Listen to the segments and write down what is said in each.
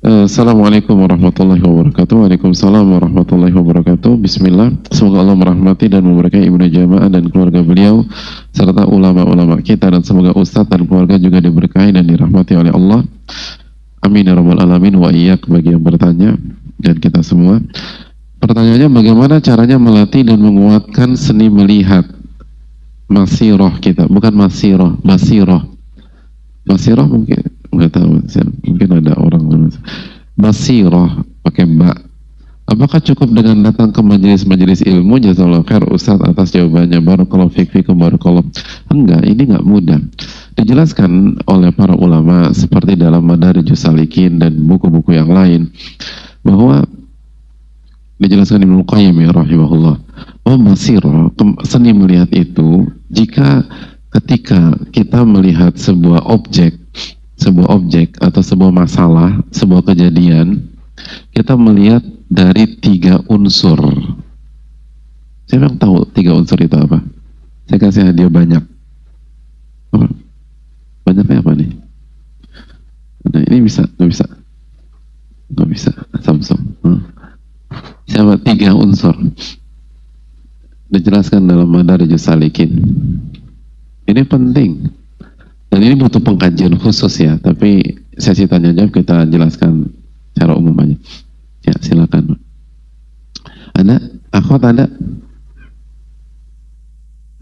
Assalamualaikum warahmatullahi wabarakatuh. Waalaikumsalam warahmatullahi wabarakatuh. Bismillah. Semoga Allah merahmati dan memberkahi Ibnu Jamaah dan keluarga beliau serta ulama-ulama kita, dan semoga Ustadz dan keluarga juga diberkahi dan dirahmati oleh Allah. Amin ya rabbal alamin wa iyyak. Bagi yang bertanya dan kita semua. Pertanyaannya, bagaimana caranya melatih dan menguatkan seni melihat masiroh kita, bukan masiroh, basiroh. Basiroh mungkin nggak tahu, mungkin ada orang basiroh pakai ba. Apakah cukup dengan datang ke majelis-majelis ilmu? Jazakallahu khair Ustaz atas jawabannya. Barakallahu fikum, barakallahu. Enggak, ini nggak mudah. Dijelaskan oleh para ulama seperti dalam Madarijus Salikin dan buku-buku yang lain, bahwa dijelaskan Ibnu Qayyim ya rahimahullah, oh basirah, seni melihat itu jika ketika kita melihat sebuah objek atau sebuah masalah, sebuah kejadian, kita melihat dari 3 unsur. Saya memang tahu 3 unsur itu apa? Saya kasih hadiah banyak. Apa? Banyaknya apa nih? Nah, ini bisa, nggak bisa, Samsung. Siapa 3 unsur? Dijelaskan dalam Madarijus Salikin. Ini penting. Dan ini butuh pengkajian khusus ya, tapi sesi tanya jawab kita jelaskan secara umum aja. Ya, silakan. Ada? Akhwat ada?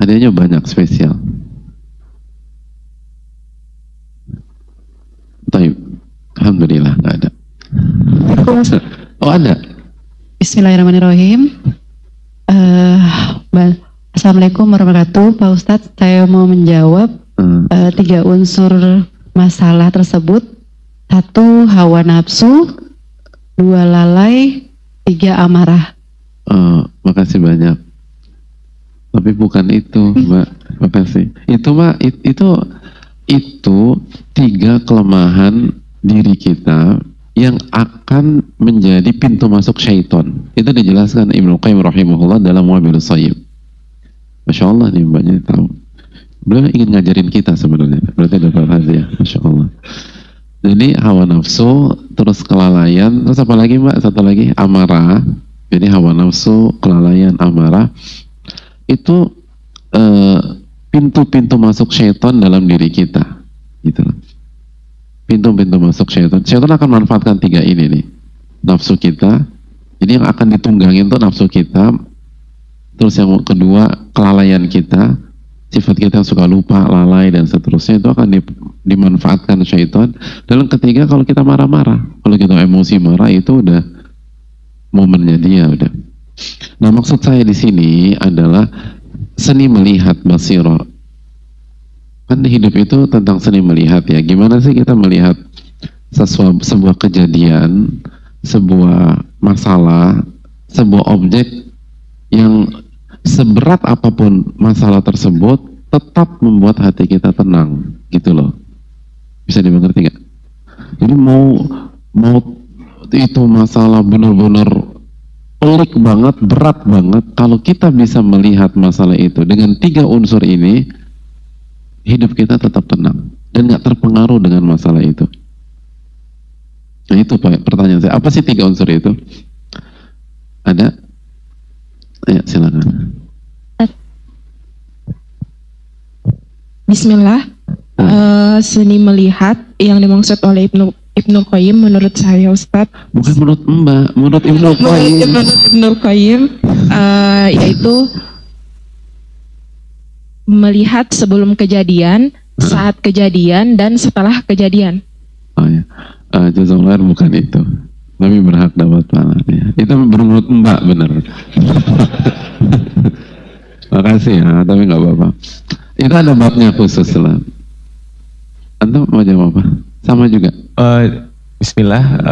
Hadiahnya banyak, spesial. Baik. Alhamdulillah, nggak ada. Oh, ada? Bismillahirrahmanirrahim. Assalamualaikum warahmatullahi wabarakatuh. Pak Ustadz, saya mau menjawab 3 unsur masalah tersebut. 1, hawa nafsu, 2, lalai, 3, amarah. Makasih banyak. Tapi bukan itu, Mbak. Makasih. Itu, Mbak, itu 3 kelemahan diri kita yang akan menjadi pintu masuk syaitan. Itu dijelaskan Ibnu Qayyim rahimahullah dalam Wabilus Shayyib. Masya Allah nih mbaknya tahu. Beliau ingin ngajarin kita sebenarnya. Berarti ada rahasia. Masya Allah. Jadi hawa nafsu, terus kelalaian, terus apa lagi mbak? Satu lagi amarah. Jadi hawa nafsu, kelalaian, amarah itu pintu-pintu masuk syaitan dalam diri kita. Gitu loh. Pintu-pintu masuk syaitan. Syaitan akan memanfaatkan 3 ini nih. Nafsu kita. Jadi yang akan ditunggangin tuh nafsu kita. Terus yang kedua, kelalaian kita. Sifat kita yang suka lupa, lalai, dan seterusnya. Itu akan dimanfaatkan syaitan. Dan yang ketiga, kalau kita marah-marah. Kalau kita emosi marah, itu udah momennya dia. Udah. Nah, maksud saya di sini adalah seni melihat basirah. Kan hidup itu tentang seni melihat ya. Gimana sih kita melihat sebuah kejadian, sebuah masalah, sebuah objek yang seberat apapun masalah tersebut tetap membuat hati kita tenang, gitu loh. Bisa dimengerti nggak? Jadi mau itu masalah benar-benar pelik banget, berat banget, kalau kita bisa melihat masalah itu dengan 3 unsur ini, hidup kita tetap tenang dan nggak terpengaruh dengan masalah itu. Nah itu Pak, pertanyaan saya, apa sih 3 unsur itu? Ada? Ya silakan. Bismillah. Seni melihat yang dimaksud oleh Ibnu Qayyim menurut saya Ustaz. Bukan menurut Mbak, menurut Ibnu Qayyim. Menurut Ibnu Qayyim yaitu melihat sebelum kejadian, saat kejadian, dan setelah kejadian. Oh ya, jazakallah bukan itu. Tapi berhak dapat pahala. Ya. Itu menurut Mbak benar. Makasih ya, tapi nggak apa-apa. Itu ada babnya khusus lah. Antum mau jawab apa? Sama juga. Bismillah.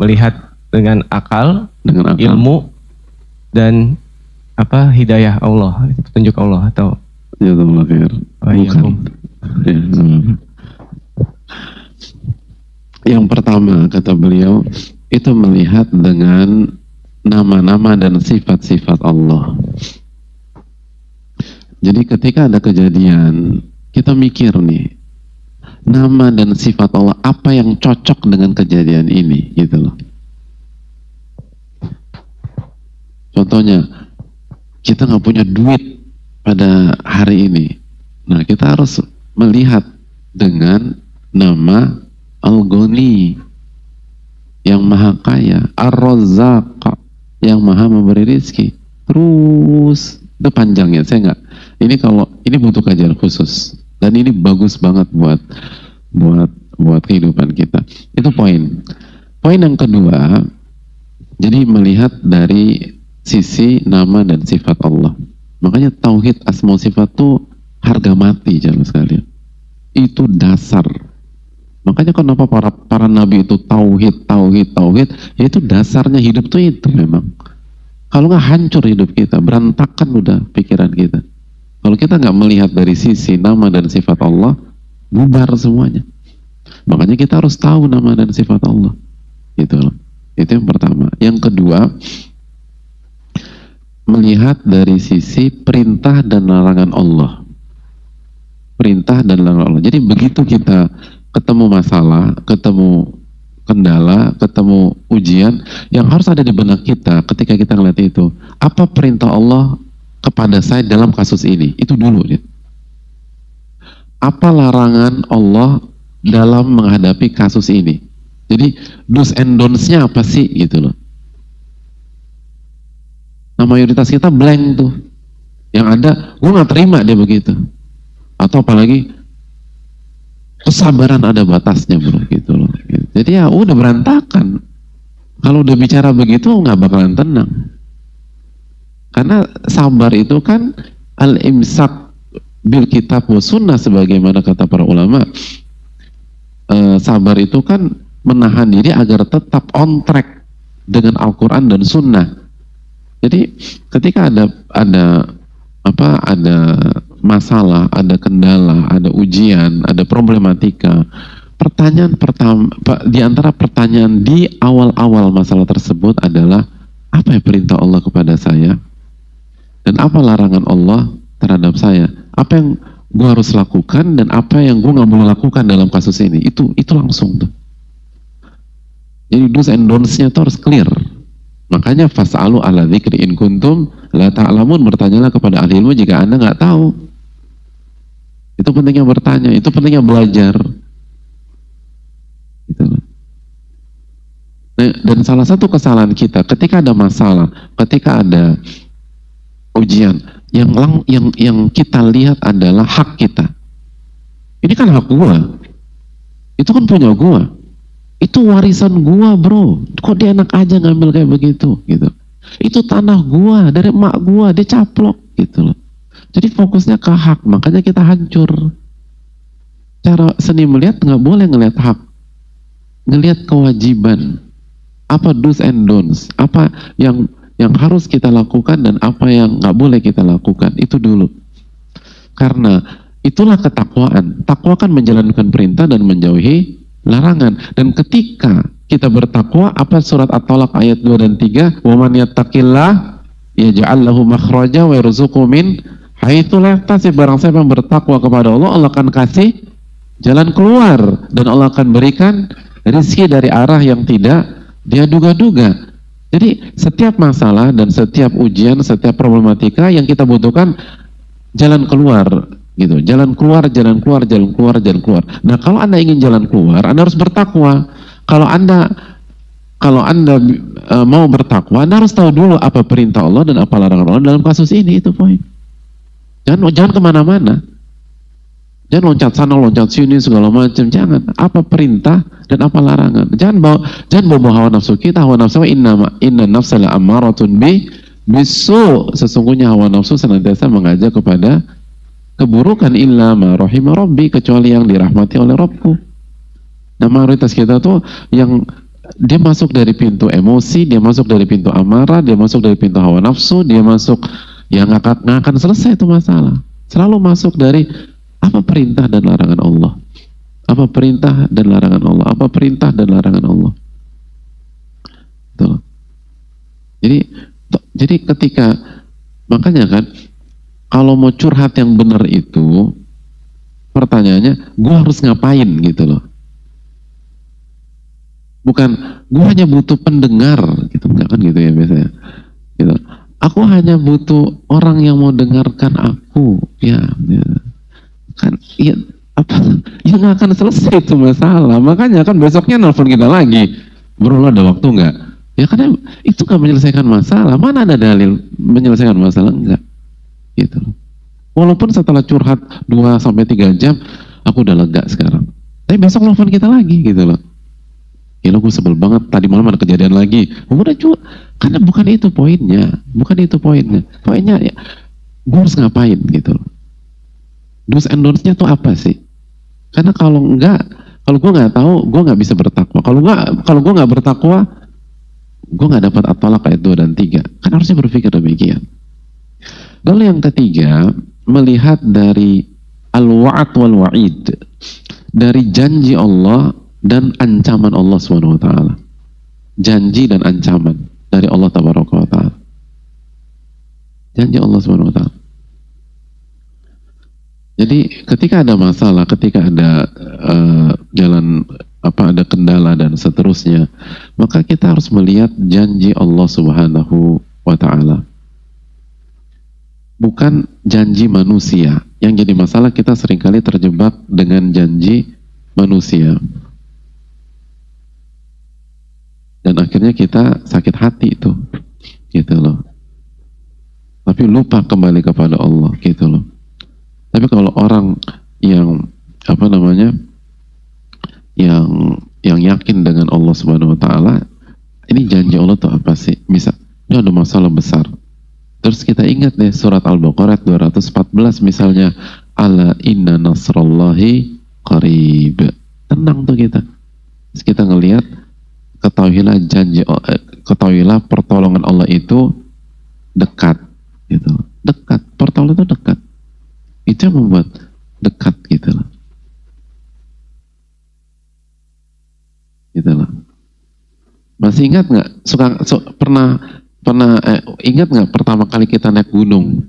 Melihat dengan akal, ilmu, dan apa hidayah Allah, petunjuk Allah atau jazakallahu khair. Bukan. Ya, yang pertama kata beliau itu melihat dengan nama-nama dan sifat-sifat Allah. Jadi ketika ada kejadian, kita mikir nih, nama dan sifat Allah, apa yang cocok dengan kejadian ini, gitu loh. Contohnya, kita nggak punya duit pada hari ini. Nah, kita harus melihat dengan nama Al-Ghani, yang maha kaya, Ar-Razzaq, yang maha memberi rizki. Terus, itu panjangnya, saya nggak. Ini kalau ini butuh kajian khusus, dan ini bagus banget buat kehidupan kita. Itu poin. Poin yang kedua, jadi melihat dari sisi nama dan sifat Allah. Makanya tauhid asma sifat itu harga mati, jangan sekalian. Itu dasar. Makanya kenapa para nabi itu tauhid, ya itu dasarnya hidup tuh itu memang. Kalau nggak hancur hidup kita, berantakan udah pikiran kita. Kalau kita nggak melihat dari sisi nama dan sifat Allah, bubar semuanya. Makanya kita harus tahu nama dan sifat Allah. Gitu loh. Itu yang pertama. Yang kedua, melihat dari sisi perintah dan larangan Allah. Perintah dan larangan Allah. Jadi begitu kita ketemu masalah, ketemu kendala, ketemu ujian, yang harus ada di benak kita ketika kita ngeliat itu, apa perintah Allah kepada saya dalam kasus ini? Itu dulu. Apa larangan Allah dalam menghadapi kasus ini? Jadi do's and don'ts-nya apa sih, gitu loh. Nah, mayoritas kita blank tuh. Yang ada, gue gak terima dia begitu. Atau apalagi, kesabaran ada batasnya, bro, gitu loh. Jadi ya udah berantakan. Kalau udah bicara begitu nggak bakalan tenang. Karena sabar itu kan al-imsak bil kitab wa sunnah, sebagaimana kata para ulama. Sabar itu kan menahan diri agar tetap on track dengan Al-Quran dan Sunnah. Jadi ketika ada masalah, ada kendala, ada ujian, ada problematika, pertanyaan pertama, di antara pertanyaan di awal-awal masalah tersebut adalah, apa ya perintah Allah kepada saya? Dan apa larangan Allah terhadap saya? Apa yang gue harus lakukan dan apa yang gue nggak boleh lakukan dalam kasus ini? Itu langsung tuh. Jadi do's and don'ts-nya itu harus clear. Makanya fas'alu ala dzikri in kuntum la ta'lamun, bertanyalah kepada ahli ilmu jika Anda nggak tahu. Itu pentingnya bertanya, itu pentingnya belajar. Gitu. Nah, dan salah satu kesalahan kita ketika ada masalah, ketika ada ujian, yang kita lihat adalah hak kita. Ini kan hak gua, itu kan punya gua, itu warisan gua, bro. Kok dia enak aja ngambil kayak begitu, gitu. Itu tanah gua, dari emak gua, dia caplok, gitu loh. Jadi fokusnya ke hak, makanya kita hancur. Cara seni melihat nggak boleh ngelihat hak, ngelihat kewajiban. Apa do's and don'ts, apa yang harus kita lakukan dan apa yang nggak boleh kita lakukan, itu dulu. Karena itulah ketakwaan. Takwa kan menjalankan perintah dan menjauhi larangan. Dan ketika kita bertakwa, apa surat At-Talaq ayat 2 dan 3, wa man yattaqillah yaj'al lahu makhraja wa yarzuqhu min haitsu la yahtasib. Barang siapa yang bertakwa kepada Allah, Allah akan kasih jalan keluar dan Allah akan berikan rezeki dari arah yang tidak dia duga-duga. Jadi setiap masalah dan setiap ujian, setiap problematika yang kita butuhkan jalan keluar, gitu. Jalan keluar. Nah, kalau Anda ingin jalan keluar, Anda harus bertakwa. Kalau Anda mau bertakwa, Anda harus tahu dulu apa perintah Allah dan apa larangan Allah dalam kasus ini. Itu poin. Jangan kemana-mana. Jangan loncat sana, loncat sini, segala macam. Jangan. Apa perintah dan apa larangan. Jangan bawa hawa nafsu kita. Hawa nafsu inna nafsa la ammaratun bisu. Sesungguhnya hawa nafsu senantiasa mengajak kepada keburukan, illa ma rahima rabbi, kecuali yang dirahmati oleh Rabbku. Nah, mayoritas kita tuh yang dia masuk dari pintu emosi, dia masuk dari pintu amarah, dia masuk dari pintu hawa nafsu, dia masuk yang nggak akan selesai itu masalah. Selalu masuk dari apa perintah dan larangan Allah. Apa perintah dan larangan Allah. Apa perintah dan larangan Allah. Tuh. Jadi ketika, makanya kan kalau mau curhat yang benar itu pertanyaannya, gue harus ngapain gitu loh. Bukan, gue hanya butuh pendengar gitu, enggak kan gitu ya biasanya. Gitu. Aku hanya butuh orang yang mau dengarkan aku, ya kan, ya apa, ya nggak akan selesai itu masalah. Makanya kan besoknya nelfon kita lagi, bro lo ada waktu nggak? Ya karena itu nggak menyelesaikan masalah. Mana ada dalil menyelesaikan masalah? Enggak, gitu. Walaupun setelah curhat 2-3 jam, aku udah lega sekarang. Tapi besok nelfon kita lagi, gitu loh. Gila gue sebel banget, tadi malam ada kejadian lagi. Udah juga, karena bukan itu poinnya. Bukan itu poinnya. Poinnya ya, gue harus ngapain gitu loh. Do's and don'ts-nya tuh apa sih? Karena kalau gue nggak tahu, gue nggak bisa bertakwa. Kalau gue nggak bertakwa, gue nggak dapat at-talaq ayat 2 dan 3. Kan harusnya berpikir demikian. Lalu yang ketiga, melihat dari al-wa'ad wal-wa'id. Dari janji Allah dan ancaman Allah SWT. Janji dan ancaman dari Allah Tabaraka wa Ta'ala. Janji Allah SWT. Jadi ketika ada masalah, ketika ada ada kendala dan seterusnya, maka kita harus melihat janji Allah Subhanahu wa Ta'ala. Bukan janji manusia. Yang jadi masalah, kita seringkali terjebak dengan janji manusia. Dan akhirnya kita sakit hati itu, gitu loh. Tapi lupa kembali kepada Allah, gitu loh. Tapi kalau orang yang yang yakin dengan Allah Subhanahu Wa Taala, ini janji Allah tuh apa sih? Ini ada masalah besar. Terus kita ingat deh surat Al-Baqarah 214 misalnya, ala inna nasrallahi qarib. Tenang tuh kita. Terus kita ngelihat, ketahuilah pertolongan Allah itu dekat, gitu. Dekat, pertolongan itu dekat. Itu yang membuat dekat, gitu loh. Gitu loh. Masih ingat nggak? Pernah ingat nggak pertama kali kita naik gunung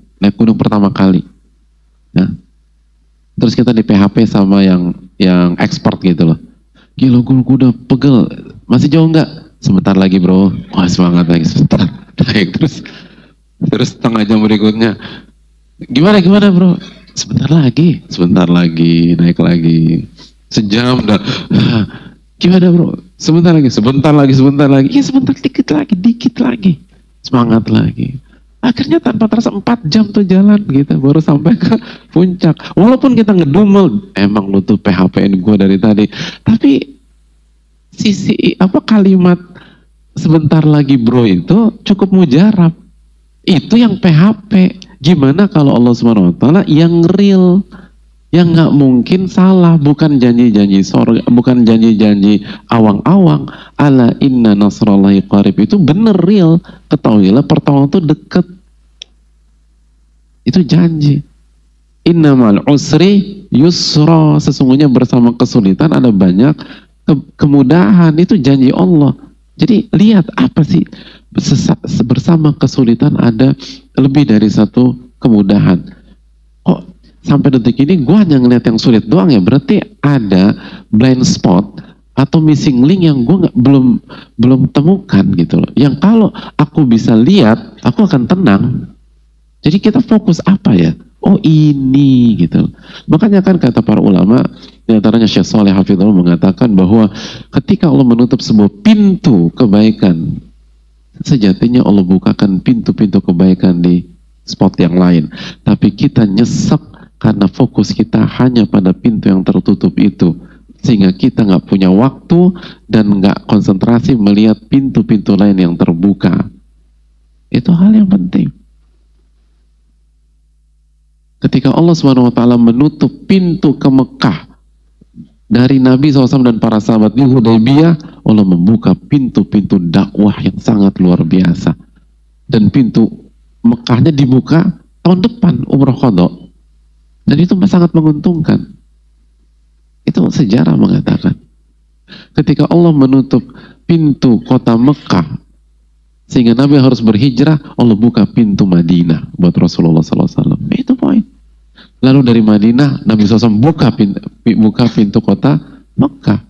pertama kali? Nah, terus kita di PHP sama yang expert gitu loh. Gila, gue udah pegel. Masih jauh nggak? Sebentar lagi bro. Wah, semangat lagi, sebentar. Naik terus setengah jam berikutnya. Gimana bro? Sebentar lagi, naik lagi. Sejam dah. Gimana bro? Sebentar lagi. Iya sebentar, dikit lagi. Semangat lagi. Akhirnya tanpa terasa 4 jam tuh jalan gitu, baru sampai ke puncak. Walaupun kita ngedumel, emang lu tuh PHP-in gue dari tadi. Tapi kalimat sebentar lagi bro itu cukup mujarab. Itu yang PHP. Gimana kalau Allah Subhanahu Wa Taala yang real, yang nggak mungkin salah, bukan janji-janji sorga, bukan janji-janji awang-awang. Ala inna nasrallahi qarib, itu bener real. Ketahuilah pertolongan itu deket. Itu janji. Innamal usri yusra, sesungguhnya bersama kesulitan ada banyak kemudahan. Itu janji Allah. Jadi lihat apa sih, bersama kesulitan ada lebih dari satu kemudahan. Kok sampai detik ini gue hanya ngeliat yang sulit doang ya? Berarti ada blind spot atau missing link yang gue belum temukan gitu loh. Yang kalau aku bisa lihat, aku akan tenang. Jadi kita fokus apa ya? Oh ini gitu. Makanya kan kata para ulama, di antaranya Syekh Shalih Hafizahullah mengatakan bahwa ketika Allah menutup sebuah pintu kebaikan, sejatinya Allah bukakan pintu-pintu kebaikan di spot yang lain. Tapi kita nyesek karena fokus kita hanya pada pintu yang tertutup itu, sehingga kita nggak punya waktu dan nggak konsentrasi melihat pintu-pintu lain yang terbuka. Itu hal yang penting. Ketika Allah SWT menutup pintu ke Mekah dari Nabi SAW dan para sahabat di Hudaybiyah, Allah membuka pintu-pintu dakwah yang sangat luar biasa. Dan pintu Mekahnya dibuka tahun depan, umrah qadha. Dan itu sangat menguntungkan. Itu sejarah mengatakan. Ketika Allah menutup pintu kota Mekah sehingga Nabi harus berhijrah, Allah buka pintu Madinah buat Rasulullah SAW. Itu poin. Lalu dari Madinah Nabi SAW buka pintu kota Mekah.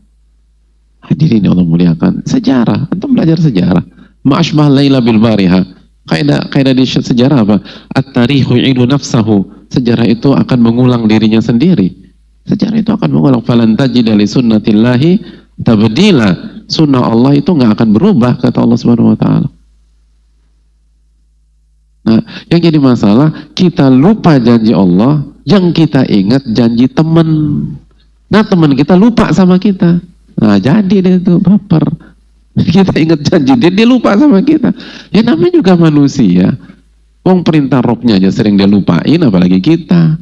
Hadirin yang Allah muliakan, sejarah, antum belajar sejarah. Ma'ashbah Laila bil Bariha. Kaidah di sejarah apa? At-tarikhu yu'idu nafsahu. Sejarah itu akan mengulang dirinya sendiri. Sejarah itu akan mengulang. Falan tajida li sunnatillahi tabdila. Sunnah Allah itu nggak akan berubah, kata Allah Subhanahu wa taala. Nah, yang jadi masalah kita lupa janji Allah, yang kita ingat janji teman. Nah, teman kita lupa sama kita. Nah, jadi dia itu baper. Kita ingat janji dia lupa sama kita. Ya namanya juga manusia. Wong perintah Robnya aja sering dia lupain, apalagi kita.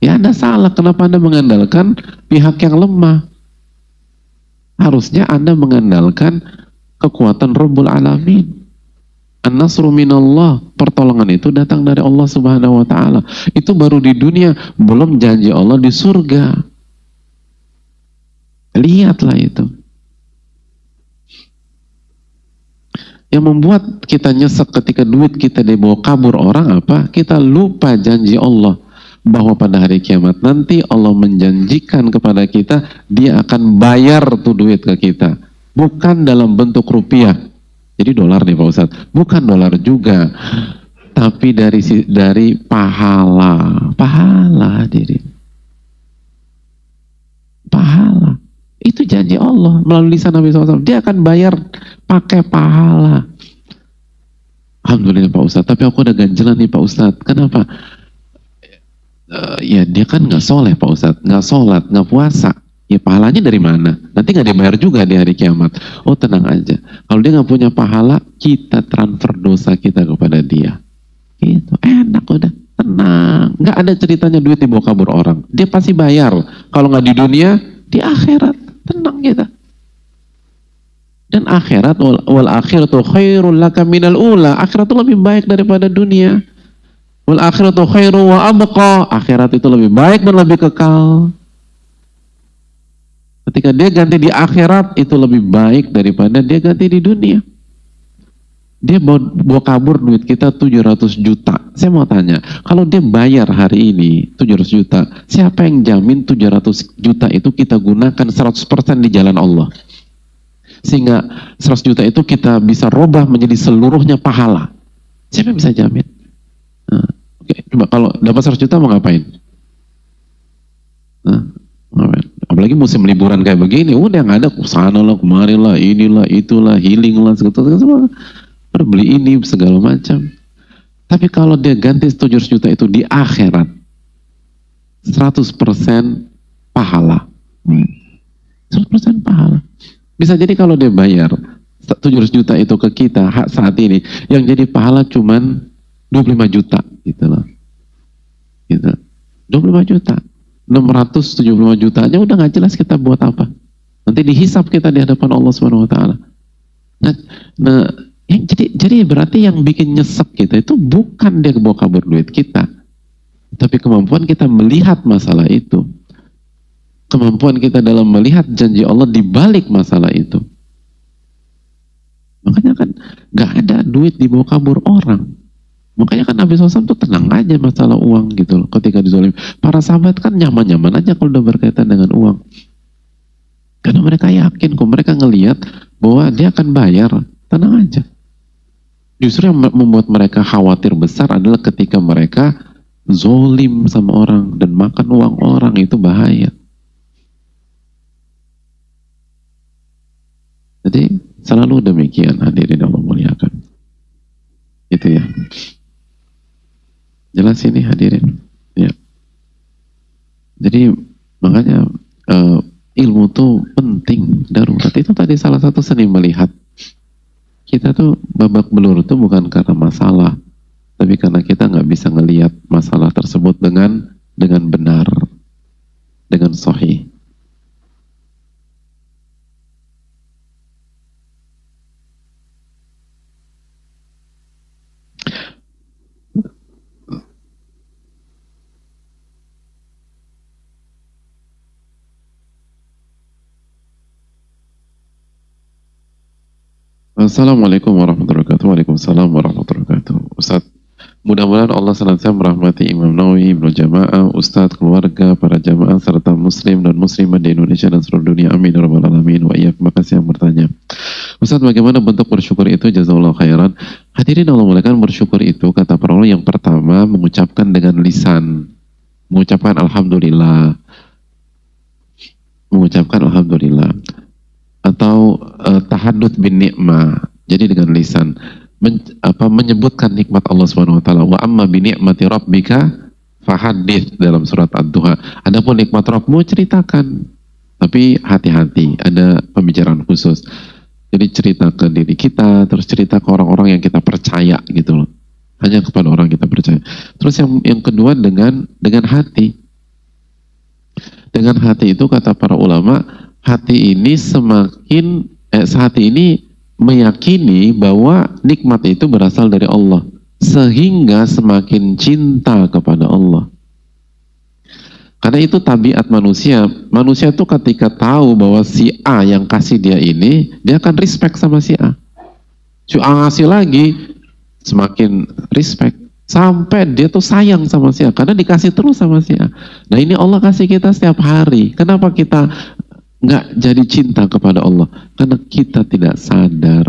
Ya Anda salah, kenapa Anda mengandalkan pihak yang lemah? Harusnya Anda mengandalkan kekuatan Rabbul Alamin. An-nasru minallah, pertolongan itu datang dari Allah Subhanahu wa taala. Itu baru di dunia, belum janji Allah di surga. Lihatlah itu. Yang membuat kita nyesek ketika duit kita dibawa kabur orang apa? Kita lupa janji Allah bahwa pada hari kiamat nanti Allah menjanjikan kepada kita dia akan bayar tuh duit ke kita. Bukan dalam bentuk rupiah. Jadi dolar nih Pak Ustadz. Bukan dolar juga. Tapi dari pahala. Pahala hadirin. Pahala. Itu janji Allah melalui lisan Nabi SAW. Dia akan bayar pakai pahala. Alhamdulillah Pak Ustadz. Tapi aku udah ganjelan nih Pak Ustadz. Kenapa? Ya dia kan nggak soleh Pak Ustadz. Nggak sholat, nggak puasa. Ya pahalanya dari mana? Nanti nggak dibayar juga di hari kiamat. Oh tenang aja. Kalau dia nggak punya pahala, kita transfer dosa kita kepada dia. Gitu. Enak udah. Tenang. Nggak ada ceritanya duit dibawa kabur orang. Dia pasti bayar. Kalau nggak di dunia, di akhirat. Tenang kita. Dan akhirat wal akhiratu khairul laka minal ula. Akhirat itu lebih baik daripada dunia. Wal akhiratu khairu wa abqa. Akhirat itu lebih baik dan lebih kekal. Ketika dia ganti di akhirat itu lebih baik daripada dia ganti di dunia. Dia bawa kabur duit kita 700 juta. Saya mau tanya, kalau dia bayar hari ini 700 juta, siapa yang jamin 700 juta itu kita gunakan 100% di jalan Allah? Sehingga 100 juta itu kita bisa robah menjadi seluruhnya pahala. Siapa yang bisa jamin? Nah, okay. Coba kalau dapat 100 juta mau ngapain? Nah, ngapain? Apalagi musim liburan kayak begini, udah yang ada sana lah, kemari lah, inilah, itulah, healing lah, segala beli ini segala macam. Tapi kalau dia ganti 700 juta itu di akhirat 100% pahala. 100% pahala. Bisa jadi kalau dia bayar 700 juta itu ke kita saat ini, yang jadi pahala cuman 25 juta gitu loh. Gitu. 25 juta. 675 jutanya udah nggak jelas kita buat apa. Nanti dihisap kita di hadapan Allah Subhanahu wa taala. Nah, jadi berarti yang bikin nyesek kita itu bukan dia bawa kabur duit kita, tapi kemampuan kita melihat masalah itu, kemampuan kita dalam melihat janji Allah di balik masalah itu. Makanya kan gak ada duit dibawa kabur orang. Makanya kan Nabi SAW tuh tenang aja masalah uang gitu loh ketika dizalimi. Para sahabat kan nyaman-nyaman aja kalau udah berkaitan dengan uang, karena mereka yakin kok, mereka ngelihat bahwa dia akan bayar, tenang aja. Justru yang membuat mereka khawatir besar adalah ketika mereka zolim sama orang dan makan uang orang, itu bahaya. Jadi selalu demikian hadirin Allah muliakan. Gitu ya. Jelas ini hadirin. Ya. Jadi makanya ilmu tuh penting, darurat. Itu tadi salah satu seni melihat. Kita tuh babak belur tuh bukan karena masalah, tapi karena kita nggak bisa ngelihat masalah tersebut dengan benar, dengan sahih. Assalamualaikum warahmatullahi wabarakatuh. Waalaikumsalam warahmatullahi wabarakatuh. Ustaz, Mudah-mudahan Allah senantiasa merahmati Imam Nawawi, Ibnu Jamaah, Ustadz, keluarga, para jamaah, serta muslim dan muslimah di Indonesia dan seluruh dunia. Amin ya rabbal alamin. Wa iyyakum. Makasih yang bertanya. Ustadz, bagaimana bentuk bersyukur itu? Jazakallahu khairan. Hadirin Allah muliakan, bersyukur itu kata para ulama yang pertama mengucapkan dengan lisan, mengucapkan alhamdulillah, mengucapkan alhamdulillah, atau tahadduts bin ni'mah. Jadi dengan lisan menyebutkan nikmat Allah Subhanahu wa taala. Wa amma bi ni'mati rabbika fahaddits dalam surat Ad-Duha. Adapun nikmat Rabbmu ceritakan. Tapi hati-hati, ada pembicaraan khusus. Jadi cerita ke diri kita, terus cerita ke orang-orang yang kita percaya gitu loh. Hanya kepada orang yang kita percaya. Terus yang kedua dengan hati. Dengan hati itu kata para ulama, hati ini hati ini meyakini bahwa nikmat itu berasal dari Allah, sehingga semakin cinta kepada Allah. Karena itu tabiat manusia. Manusia itu ketika tahu bahwa si A yang kasih dia ini, dia akan respect sama si A. Si A ngasih lagi, semakin respect. Sampai dia tuh sayang sama si A, karena dikasih terus sama si A. Nah ini Allah kasih kita setiap hari. Kenapa kita nggak jadi cinta kepada Allah? Karena kita tidak sadar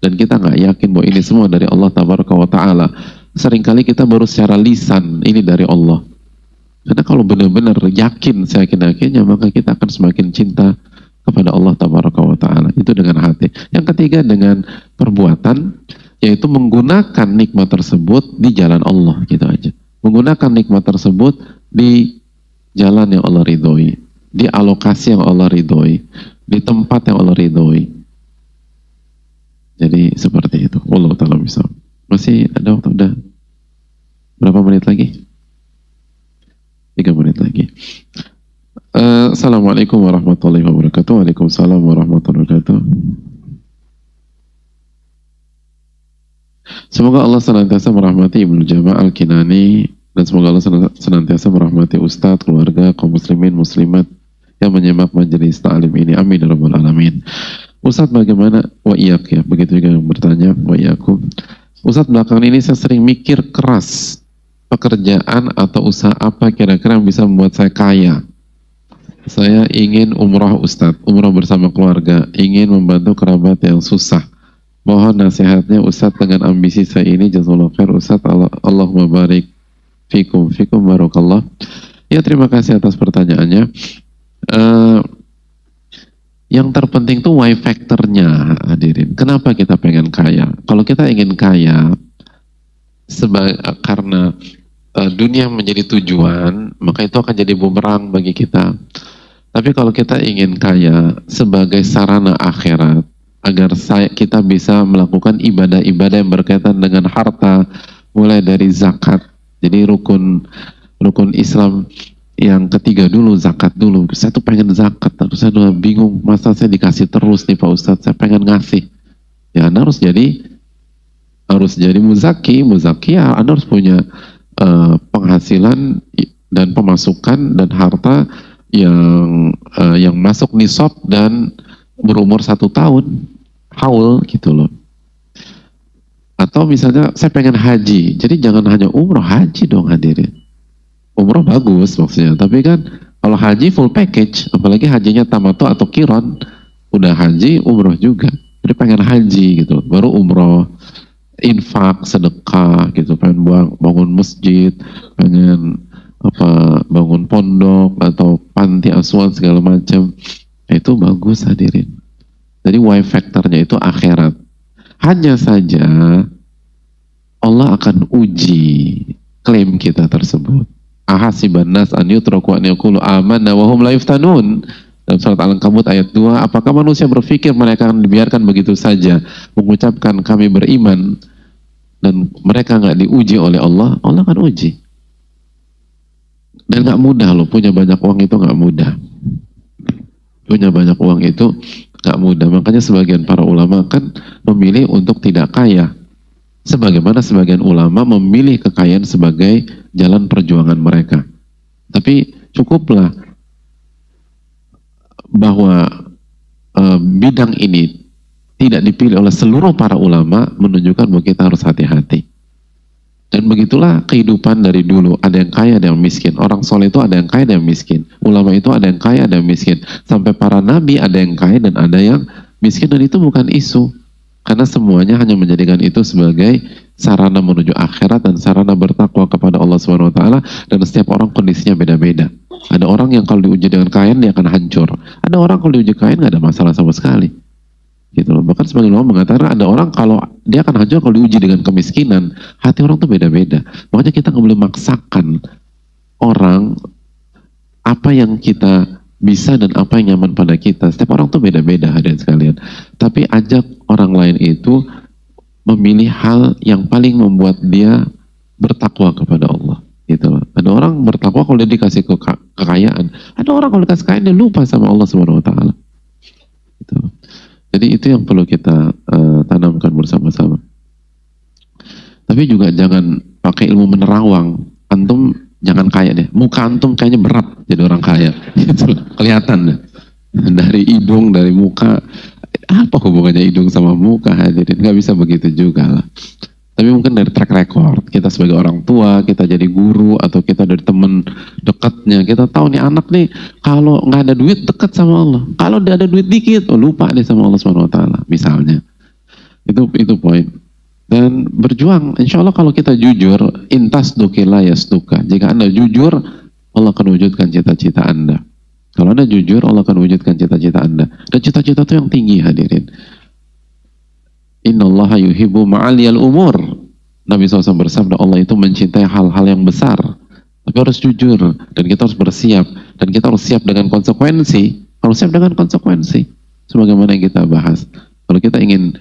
dan kita nggak yakin bahwa ini semua dari Allah Tabaraka wa Ta'ala. Seringkali kita baru secara lisan ini dari Allah. Karena kalau benar-benar yakin, seyakin-yakinnya, maka kita akan semakin cinta kepada Allah Tabaraka wa Ta'ala. Itu dengan hati. Yang ketiga dengan perbuatan, yaitu menggunakan nikmat tersebut di jalan Allah, gitu aja. Menggunakan nikmat tersebut di jalan yang Allah ridhoi, di alokasi yang Allah ridhoi, di tempat yang Allah ridhoi. Jadi seperti itu. Wallahu ta'ala bisa. Masih ada waktu? Udah berapa menit lagi? 3 menit lagi. Assalamualaikum warahmatullahi wabarakatuh. Waalaikumsalam warahmatullahi wabarakatuh. Semoga Allah senantiasa merahmati Ibnu Jamaah Al-Kinani, dan semoga Allah senantiasa merahmati Ustadz, keluarga, kaum muslimin, muslimat yang menyimak majelis ta'lim ini. Amin ya rabbal alamin. Ustadz, bagaimana? Wa iyak ya, begitu juga yang bertanya. Wa iyakum. Ustadz, belakangan ini saya sering mikir keras, pekerjaan atau usaha apa kira-kira yang bisa membuat saya kaya. Saya ingin umrah Ustadz, umrah bersama keluarga, ingin membantu kerabat yang susah. Mohon nasihatnya Ustadz dengan ambisi saya ini. Jazakallahu khair Ustadz. Allahumma barik fikum barakallah. Ya, terima kasih atas pertanyaannya. Yang terpenting tuh why factornya, hadirin. Kenapa kita pengen kaya? Kalau kita ingin kaya karena dunia menjadi tujuan, maka itu akan jadi bumerang bagi kita. Tapi kalau kita ingin kaya sebagai sarana akhirat, agar kita bisa melakukan ibadah-ibadah yang berkaitan dengan harta, mulai dari zakat. Jadi rukun Islam yang ketiga dulu, zakat dulu. Saya tuh pengen zakat, terus saya udah bingung, masa saya dikasih terus nih Pak Ustadz, saya pengen ngasih. Ya Anda harus jadi muzaki ya, Anda harus punya penghasilan dan pemasukan dan harta yang masuk nisab dan berumur 1 tahun, haul gitu loh. Atau misalnya saya pengen haji, jadi jangan hanya umroh, haji dong hadirin. Umroh bagus maksudnya, tapi kan kalau haji full package, apalagi hajinya tamato atau kiron, udah haji umroh juga. Jadi pengen haji gitu, baru umroh, infak, sedekah gitu, pengen bangun masjid, pengen bangun pondok atau panti asuhan segala macam. Itu bagus hadirin. Jadi why factornya itu akhirat. Hanya saja Allah akan uji klaim kita tersebut. Ahasiban nas an yutraku an yaqulu amanna wa hum la yuftanun. Dalam surat Al-Ankabut ayat 2, apakah manusia berpikir mereka akan dibiarkan begitu saja mengucapkan kami beriman dan mereka nggak diuji oleh Allah? Allah akan uji. Dan nggak mudah loh, punya banyak uang itu nggak mudah. Punya banyak uang itu nggak mudah. Makanya sebagian para ulama kan memilih untuk tidak kaya. Sebagaimana sebagian ulama memilih kekayaan sebagai jalan perjuangan mereka. Tapi cukuplah bahwa bidang ini tidak dipilih oleh seluruh para ulama, menunjukkan bahwa kita harus hati-hati. Dan begitulah kehidupan dari dulu. Ada yang kaya, ada yang miskin. Orang soleh itu ada yang kaya, ada yang miskin. Ulama itu ada yang kaya, ada yang miskin. Sampai para nabi ada yang kaya dan ada yang miskin. Dan itu bukan isu. Karena semuanya hanya menjadikan itu sebagai sarana menuju akhirat dan sarana bertakwa kepada Allah SWT. Dan setiap orang kondisinya beda-beda. Ada orang yang kalau diuji dengan kekayaan dia akan hancur. Ada orang kalau diuji kekayaan nggak ada masalah sama sekali. Gitu loh. Bahkan sebagian ulama mengatakan ada orang kalau dia akan hancur kalau diuji dengan kemiskinan. Hati orang tuh beda-beda. Makanya kita nggak boleh maksakan orang apa yang kita bisa dan apa yang nyaman pada kita. Setiap orang tuh beda-beda, hadirin sekalian. Tapi ajak orang lain itu memilih hal yang paling membuat dia bertakwa kepada Allah. Gitu loh. Ada orang bertakwa kalau dia dikasih kekayaan. Ada orang kalau dikasih kekayaan dia lupa sama Allah SWT. Gitu. Jadi itu yang perlu kita tanamkan bersama-sama. Tapi juga jangan pakai ilmu menerawang. Antum jangan kaya deh. Muka antum kayaknya berat jadi orang kaya. Gitu. Kelihatan deh. Dari hidung, dari muka. Apa hubungannya hidung sama muka, hadirin? Gak bisa begitu juga lah. Tapi mungkin dari track record. Kita sebagai orang tua, kita jadi guru, atau kita dari teman dekatnya. Kita tahu nih anak nih, kalau nggak ada duit dekat sama Allah. Kalau dia ada duit dikit, lupa deh sama Allah SWT. Misalnya. Itu poin. Dan berjuang, insya Allah kalau kita jujur, intas dukila yasduka. Jika Anda jujur, Allah akan wujudkan cita-cita Anda. Kalau Anda jujur, Allah akan wujudkan cita-cita Anda. Dan cita-cita itu yang tinggi, hadirin. Innallaha yuhibbu ma'aliyal umur. Nabi SAW bersabda, Allah itu mencintai hal-hal yang besar. Tapi harus jujur, dan kita harus bersiap. Dan kita harus siap dengan konsekuensi. Harus siap dengan konsekuensi. Sebagaimana yang kita bahas. Kalau kita ingin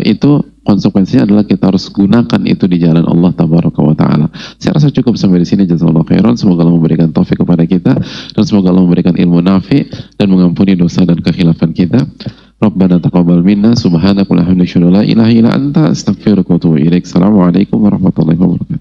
itu, konsekuensinya adalah kita harus gunakan itu di jalan Allah Tabaraka wa Ta'ala. Saya rasa cukup sampai di sini. Jazakallahu khairan. Semoga Allah memberikan taufik kepada kita, dan semoga Allah memberikan ilmu nafi dan mengampuni dosa dan kekhilafan kita. Rabbana taqabbal minna subhanaka wa la ilaha illa anta astaghfiruka wa atubu ilaik. Assalamualaikum warahmatullahi wabarakatuh.